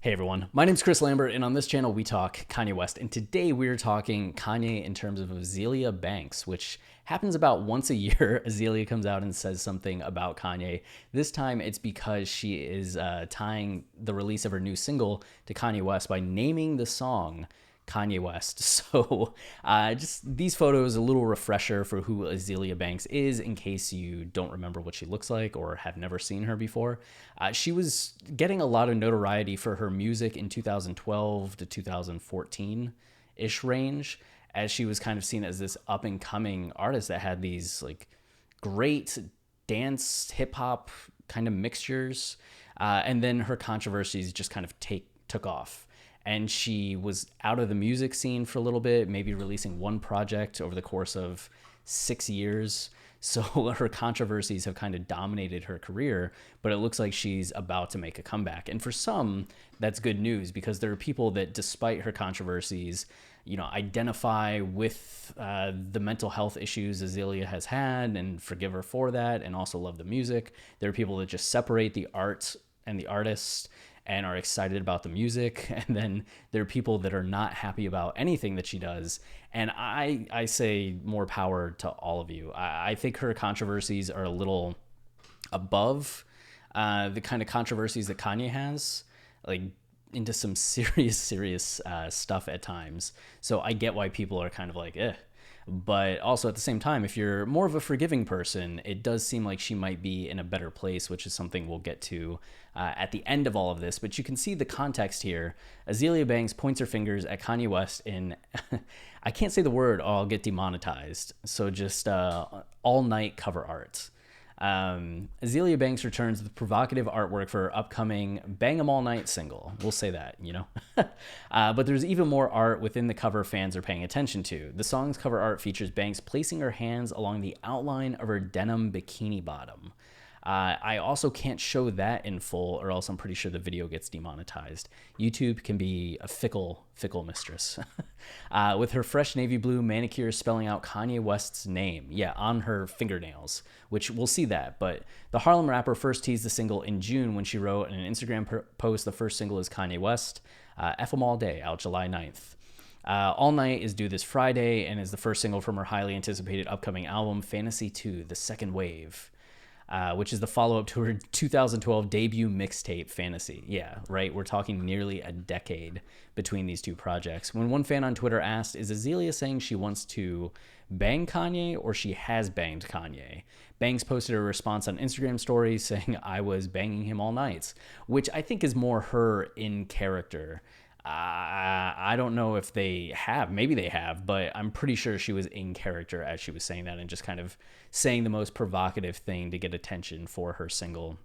Hey everyone, my name's Chris Lambert, and on this channel we talk Kanye West. And today we're talking Kanye in terms of Azealia Banks, which happens about once a year. Azealia comes out and says something about Kanye. This time it's because she is tying the release of her new single to Kanye West by naming the song Kanye West. So just these photos, a little refresher for who Azealia Banks is in case you don't remember what she looks like or have never seen her before. She was getting a lot of notoriety for her music in 2012 to 2014-ish range, as she was kind of seen as this up-and-coming artist that had these like great dance, hip-hop kind of mixtures. And then her controversies just kind of took off. And she was out of the music scene for a little bit, maybe releasing one project over the course of 6 years. So her controversies have kind of dominated her career, but it looks like she's about to make a comeback. And for some, that's good news, because there are people that, despite her controversies, identify with the mental health issues Azealia has had and forgive her for that, and also love the music. There are people that just separate the art and the artist and are excited about the music. And then there are people that are not happy about anything that she does. And I say more power to all of you. I think her controversies are a little above the kind of controversies that Kanye has, like into some serious stuff at times. So I get why people are kind of like, eh. But also at the same time, if you're more of a forgiving person, it does seem like she might be in a better place, which is something we'll get to at the end of all of this. But you can see the context here. Azealia Banks points her fingers at Kanye West in, I can't say the word or I'll get demonetized. So just all night cover art. Azealia Banks returns with provocative artwork for her upcoming Bang 'Em All Night single. We'll say that, but there's even more art within the cover fans are paying attention to. The song's cover art features Banks placing her hands along the outline of her denim bikini bottom. I also can't show that in full, or else I'm pretty sure the video gets demonetized. YouTube can be a fickle mistress. With her fresh navy blue manicure spelling out Kanye West's name, on her fingernails, which we'll see that. But the Harlem rapper first teased the single in June when she wrote in an Instagram post, the first single is Kanye West, F 'em All Day, out July 9th. All Night is due this Friday and is the first single from her highly anticipated upcoming album, Fantasy 2, The Second Wave. Which is the follow-up to her 2012 debut mixtape, Fantasy. Yeah, right? We're talking nearly a decade between these two projects. When one fan on Twitter asked, is Azealia saying she wants to bang Kanye or she has banged Kanye? Banks posted a response on Instagram stories saying, I was banging him all night, which I think is more her in character. I don't know if they have. Maybe they have, but I'm pretty sure she was in character as she was saying that and just kind of saying the most provocative thing to get attention for her single.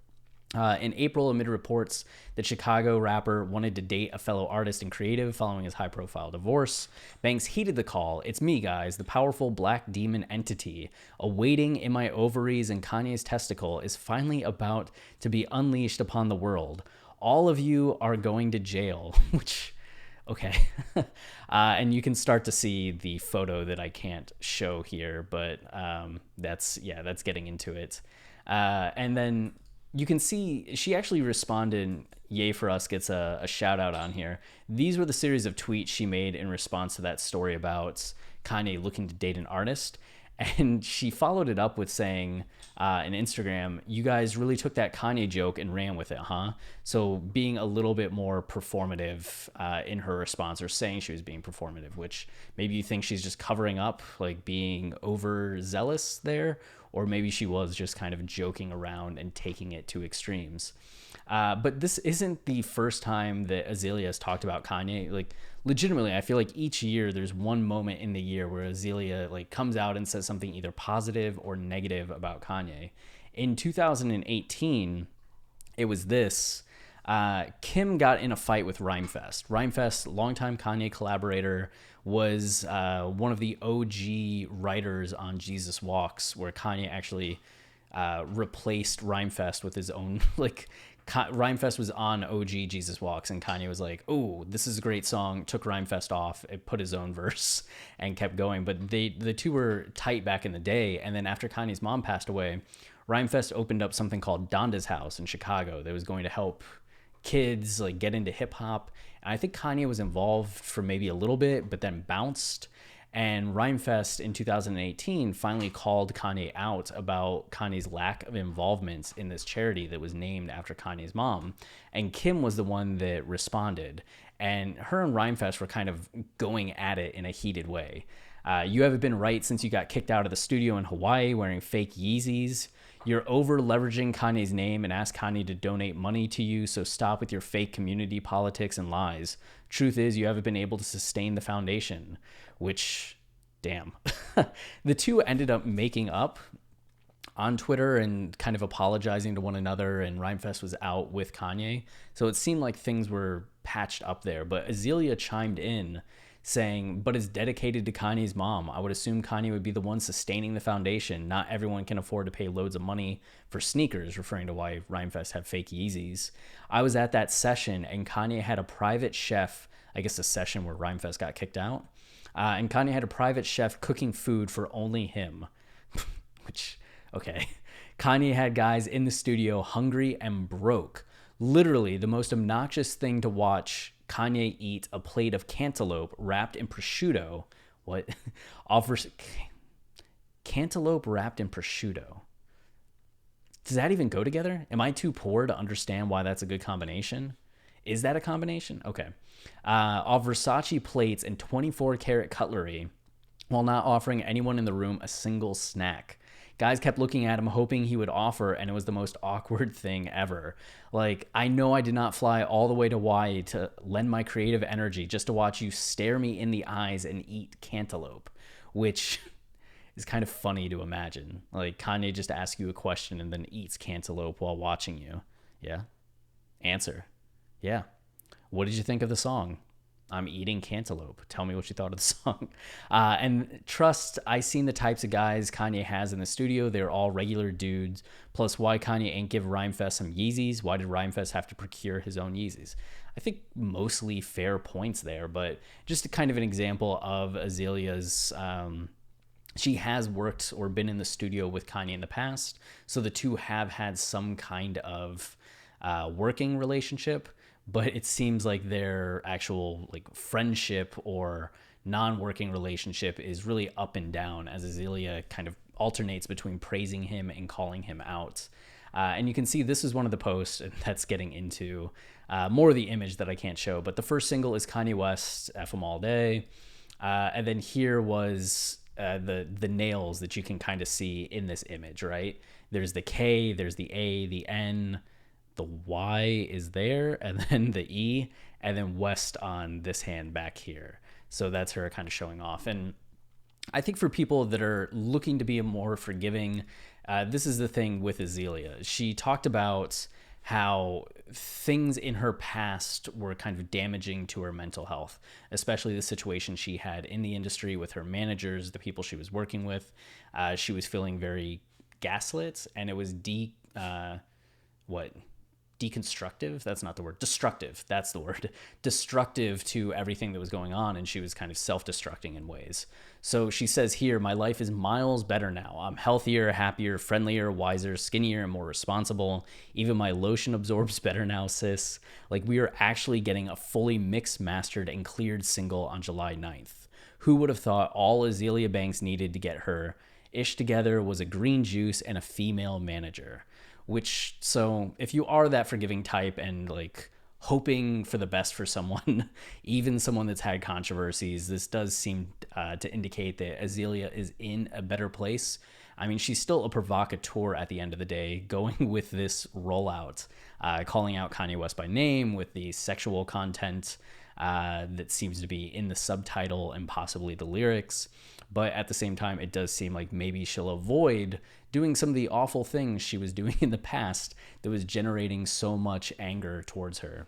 In April, amid reports that Chicago rapper wanted to date a fellow artist and creative following his high-profile divorce, Banks heeded the call. It's me, guys, the powerful black demon entity awaiting in my ovaries, and Kanye's testicle is finally about to be unleashed upon the world. All of you are going to jail, which, okay. And you can start to see the photo that I can't show here, but that's getting into it. And then you can see she actually responded. Yay for Us gets a shout out on here. These were the series of tweets she made in response to that story about Kanye looking to date an artist. And she followed it up with saying in Instagram, you guys really took that Kanye joke and ran with it, huh? So being a little bit more performative in her response, or saying she was being performative, which maybe you think she's just covering up, like being overzealous there, or maybe she was just kind of joking around and taking it to extremes. But this isn't the first time that Azealia has talked about Kanye. Like, legitimately, I feel like each year there's one moment in the year where Azealia like comes out and says something either positive or negative about Kanye. In 2018, it was this. Kim got in a fight with Rhymefest. Rhymefest, longtime Kanye collaborator, was one of the OG writers on Jesus Walks, where Kanye actually replaced Rhymefest with his own like Rhymefest was on OG Jesus Walks, and Kanye was like, oh, this is a great song, took Rhymefest off, it put his own verse and kept going. But the two were tight back in the day. And then after Kanye's mom passed away, Rhymefest opened up something called Donda's House in Chicago that was going to help kids like get into hip hop. And I think Kanye was involved for maybe a little bit, but then bounced. And Rhymefest in 2018 finally called Kanye out about Kanye's lack of involvement in this charity that was named after Kanye's mom. And Kim was the one that responded. And her and Rhymefest were kind of going at it in a heated way. You haven't been right since you got kicked out of the studio in Hawaii wearing fake Yeezys. You're over leveraging Kanye's name and ask Kanye to donate money to you, so stop with your fake community politics and lies. Truth is, you haven't been able to sustain the foundation, which, damn. The two ended up making up on Twitter and kind of apologizing to one another, and Rhymefest was out with Kanye. So it seemed like things were patched up there, but Azealia chimed in saying, but it's dedicated to Kanye's mom. I would assume Kanye would be the one sustaining the foundation. Not everyone can afford to pay loads of money for sneakers, referring to why Rhymefest had fake Yeezys. I was at that session and Kanye had a private chef, I guess a session where Rhymefest got kicked out. And Kanye had a private chef cooking food for only him, which, okay. Kanye had guys in the studio hungry and broke. Literally the most obnoxious thing to watch Kanye eat a plate of cantaloupe wrapped in prosciutto. What? Offers cantaloupe wrapped in prosciutto. Does that even go together? Am I too poor to understand why that's a good combination? Is that a combination? Okay. Of Versace plates and 24 karat cutlery while not offering anyone in the room a single snack. Guys kept looking at him, hoping he would offer, and it was the most awkward thing ever. Like, I know I did not fly all the way to Hawaii to lend my creative energy just to watch you stare me in the eyes and eat cantaloupe, which is kind of funny to imagine. Like, Kanye just asks you a question and then eats cantaloupe while watching you. Yeah? Answer. Yeah. What did you think of the song? I'm eating cantaloupe. Tell me what you thought of the song. And trust, I seen the types of guys Kanye has in the studio. They're all regular dudes. Plus, why Kanye ain't give Rhymefest some Yeezys? Why did Rhymefest have to procure his own Yeezys? I think mostly fair points there, but just kind of an example of Azealia's... she has worked or been in the studio with Kanye in the past, so the two have had some kind of working relationship. But it seems like their actual like friendship or non-working relationship is really up and down as Azealia kind of alternates between praising him and calling him out. And you can see this is one of the posts that's getting into more of the image that I can't show. But the first single is Kanye West, F 'em all day. And then here was the nails that you can kind of see in this image, right? There's the K, there's the A, the N, the Y is there, and then the E, and then West on this hand back here. So that's her kind of showing off. And I think for people that are looking to be more forgiving, this is the thing with Azealia. She talked about how things in her past were kind of damaging to her mental health, especially the situation she had in the industry with her managers, the people she was working with. She was feeling very gaslit, and it was deconstructive. That's not the word. Destructive. That's the word. Destructive to everything that was going on. And she was kind of self-destructing in ways. So she says here, my life is miles better now. I'm healthier, happier, friendlier, wiser, skinnier, and more responsible. Even my lotion absorbs better now, sis. Like, we are actually getting a fully mixed, mastered, and cleared single on July 9th. Who would have thought all Azealia Banks needed to get her ish together was a green juice and a female manager? Which, so if you are that forgiving type and like hoping for the best for someone, even someone that's had controversies, this does seem to indicate that Azealia is in a better place. I mean, she's still a provocateur at the end of the day, going with this rollout, calling out Kanye West by name with the sexual content that seems to be in the subtitle and possibly the lyrics. But at the same time, it does seem like maybe she'll avoid doing some of the awful things she was doing in the past that was generating so much anger towards her.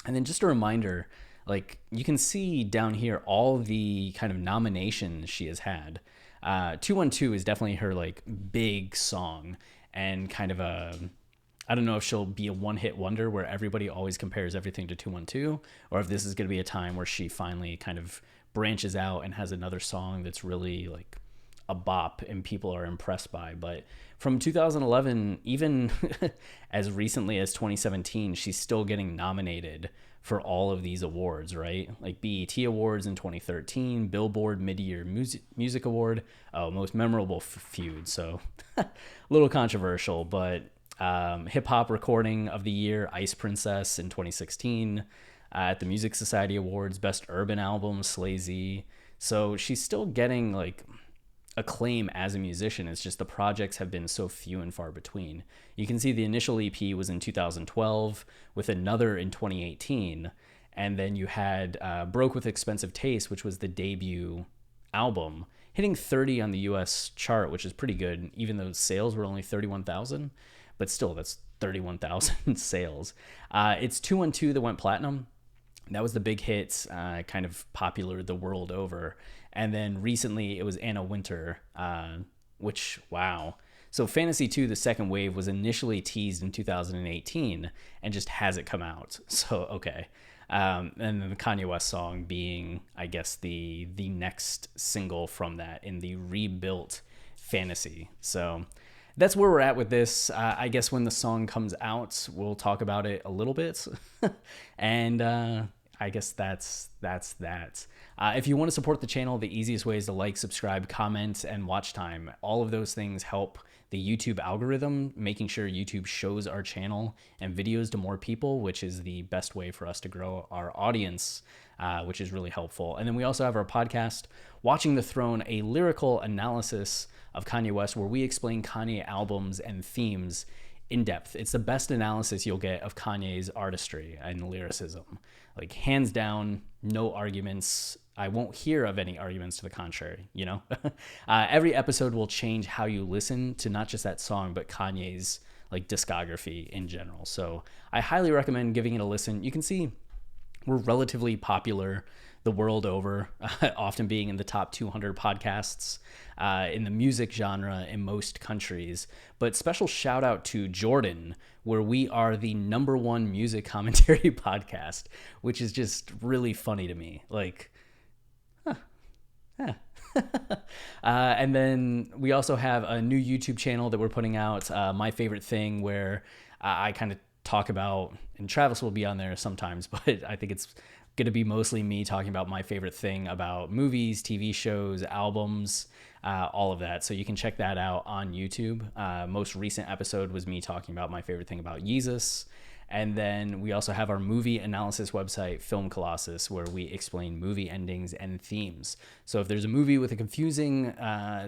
And then just a reminder, like, you can see down here all the kind of nominations she has had. 212 is definitely her like big song, and kind of I don't know if she'll be a one-hit wonder where everybody always compares everything to 212, or if this is going to be a time where she finally kind of branches out and has another song that's really like a bop and people are impressed by. But from 2011, even as recently as 2017, she's still getting nominated for all of these awards, right? Like BET Awards in 2013, Billboard Mid-Year Music Award, Most Memorable Feud. So a little controversial, but Hip Hop Recording of the Year, Ice Princess in 2016, at the Music Society Awards, Best Urban Album, Slay Z. So she's still getting like acclaim as a musician. It's just the projects have been so few and far between. You can see the initial EP was in 2012 with another in 2018. And then you had Broke with Expensive Taste, which was the debut album, hitting 30 on the US chart, which is pretty good, even though sales were only 31,000. But still, that's 31,000 sales. It's 212 that went platinum. That was the big hit, kind of popular the world over. And then recently it was Anna Wintour, which, wow. So Fantasy 2, the second wave, was initially teased in 2018 and just hasn't come out. So, okay. And then the Kanye West song being, I guess, the next single from that in the rebuilt Fantasy. So that's where we're at with this. I guess when the song comes out, we'll talk about it a little bit. And I guess that's that. If you want to support the channel, the easiest way is to like, subscribe, comment, and watch time. All of those things help the YouTube algorithm, making sure YouTube shows our channel and videos to more people, which is the best way for us to grow our audience, which is really helpful. And then we also have our podcast, Watching the Throne, a lyrical analysis of Kanye West, where we explain Kanye albums and themes in depth. It's the best analysis you'll get of Kanye's artistry and lyricism. Like, hands down, no arguments. I won't hear of any arguments to the contrary, you know? Every episode will change how you listen to not just that song, but Kanye's like discography in general. So I highly recommend giving it a listen. You can see we're relatively popular the world over, often being in the top 200 podcasts in the music genre in most countries. But special shout out to Jordan, where we are the #1 music commentary podcast, which is just really funny to me. Like, and then we also have a new YouTube channel that we're putting out, My Favorite Thing, where I kind of talk about, and Travis will be on there sometimes, but I think it's going to be mostly me talking about my favorite thing about movies, TV shows, albums, all of that. So you can check that out on YouTube. Most recent episode was me talking about my favorite thing about Yeezus. And then we also have our movie analysis website, Film Colossus, where we explain movie endings and themes. So if there's a movie with a confusing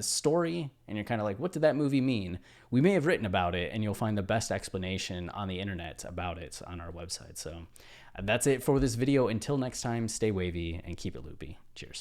story and you're kind of like, what did that movie mean? We may have written about it, and you'll find the best explanation on the internet about it on our website. So that's it for this video. Until next time, stay wavy and keep it loopy. Cheers.